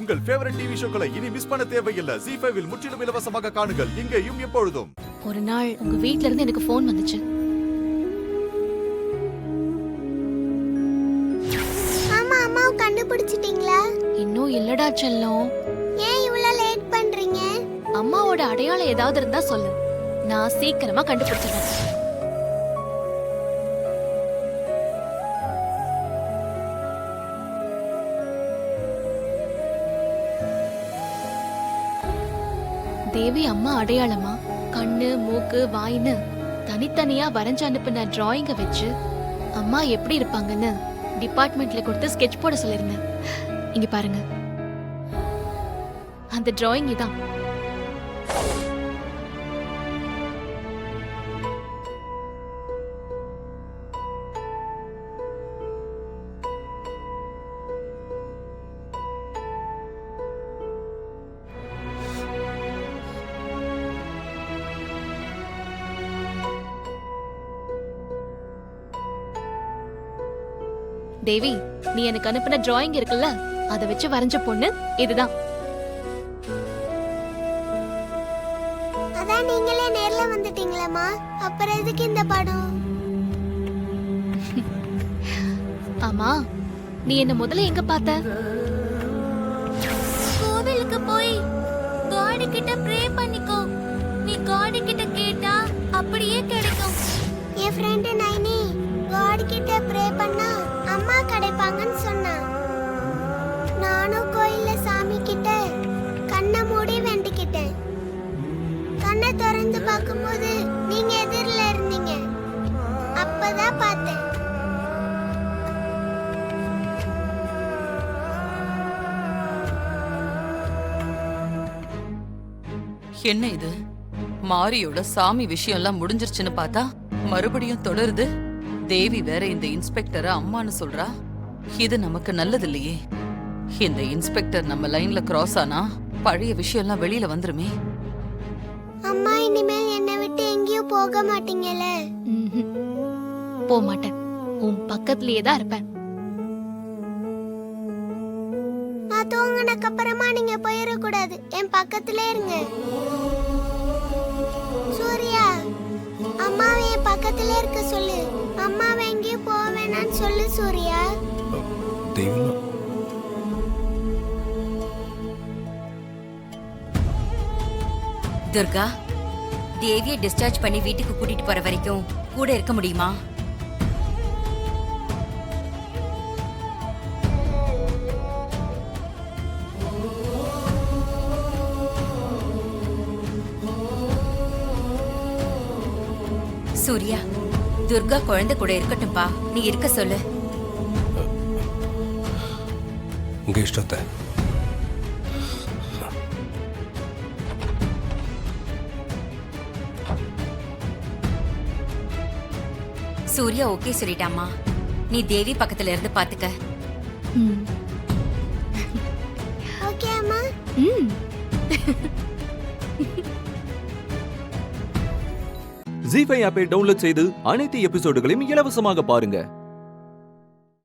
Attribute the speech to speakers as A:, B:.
A: உங்கள் favourite TV ஷோக்களை இனி miss பண்ண தேவையில்லை. ZEE5 இல் முற்றிலும் இலவசமாக காணுங்கள். இங்கேயும் எப்பொழுதும்.
B: ஒரு நாள் உங்க வீட்ல இருந்து எனக்கு ஃபோன் வந்துச்சு.
C: ஆமா, அம்மாவை கண்டுபிடிச்சிட்டீங்களா?
B: இன்னும் இல்லடா செல்லம்.
C: ஏன் இவ்வளவு லேட் பண்றீங்க?
B: அம்மாவோட அடையாளம் ஏதாவது இருந்தா சொல்லு, நான் சீக்கிரமா கண்டுபிடிச்சிடுறேன். தேவி அம்மா அடையாளமா கண்ணு மூக்கு வாயின்னு தனித்தனியா வரைஞ்சு அனுப்பின டிராயிங்க வச்சு அம்மா எப்படி இருப்பாங்கன்னு டிபார்ட்மெண்ட்ல கொடுத்து ஸ்கெட்ச் போட சொல்லிருந்தேன். இங்க பாருங்க, அந்த டிராயிங் இதான். தேவி, நீ எனக்கு அனுப்பின டிராயிங் இருக்குல்ல, அதை வச்சு வரைஞ்ச பொண்ணு இதுதான்.
C: அதான் நீங்களே நேர்ல வந்துட்டீங்களேம்மா, அப்புறம் எதுக்கு இந்த படம்?
B: ஆமா, நீ என்ன முதல்ல எங்க பார்த்த?
C: கோவிலுக்கு போய் காட் கிட்ட ப்ரே பண்ணிக்கோ. நீ காட் கிட்ட கேட்டா அப்படியே கிடைக்கும். என் ஃப்ரெண்ட் நைனி காட் கிட்ட ப்ரே பண்ணா அம்மா கிடைப்பாங்கன்னு சொன்னா. நானும் கோயில்ல சாமி கிட்ட கண்ணை மூடி வேண்டிக்கிட்டேன். கண்ணை திறந்து பார்க்கும்போது நீங்க எதிரில இருந்தீங்க. அப்பதான் பார்த்தேன்.
D: என்ன இது? மாரியோட சாமி விஷயம் எல்லாம் முடிஞ்சிருச்சுன்னு பார்த்தா மறுபடியும் தொடருது. தேவி வேற இந்த இன்ஸ்பெக்டரை அம்மான்னு சொல்றா. இது நமக்கு நல்லது இல்லையே. இந்த இன்ஸ்பெக்டர் நம்ம லைன்ல கிராஸ் ஆனா பழைய விஷயம் எல்லாம் வெளியில வந்துருமே.
C: அம்மா இனிமேல் என்னை விட்டு எங்கேயும் போக மாட்டீங்கல்ல?
B: போக மாட்டேன், உன் பக்கத்திலேயே தான் இருப்பேன்.
C: நான் தூங்கினக்கு அப்புறமா நீங்க போயிடக்கூடாது, என் பக்கத்திலே இருங்க. சூர்யா, அம்மாவை என் பக்கத்திலே இருக்க சொல்லு. அம்மாவை எங்கேயும் போக வேணான்னு சொல்லு சூர்யா.
E: துர்கா, தேவியை டிஸ்சார்ஜ் பண்ணி வீட்டுக்கு கூட்டிட்டு போற வரைக்கும் கூட இருக்க முடியுமா? சூர்யா, துர்கா குழந்தை கூட இருக்கட்டும்பா, நீ இருக்க சொல்லு.
F: உங்க இஷ்டத்தை.
E: சூர்யா ஓகே சொல்லிட்டாமா, நீ தேவி பக்கத்துல இருந்து பாத்துக்க.
C: ஓகே அம்மா.
G: ZEE5 ஆப்பை டவுன்லோட் செய்து அனைத்து எபிசோடுகளையும் இலவசமாக பாருங்க.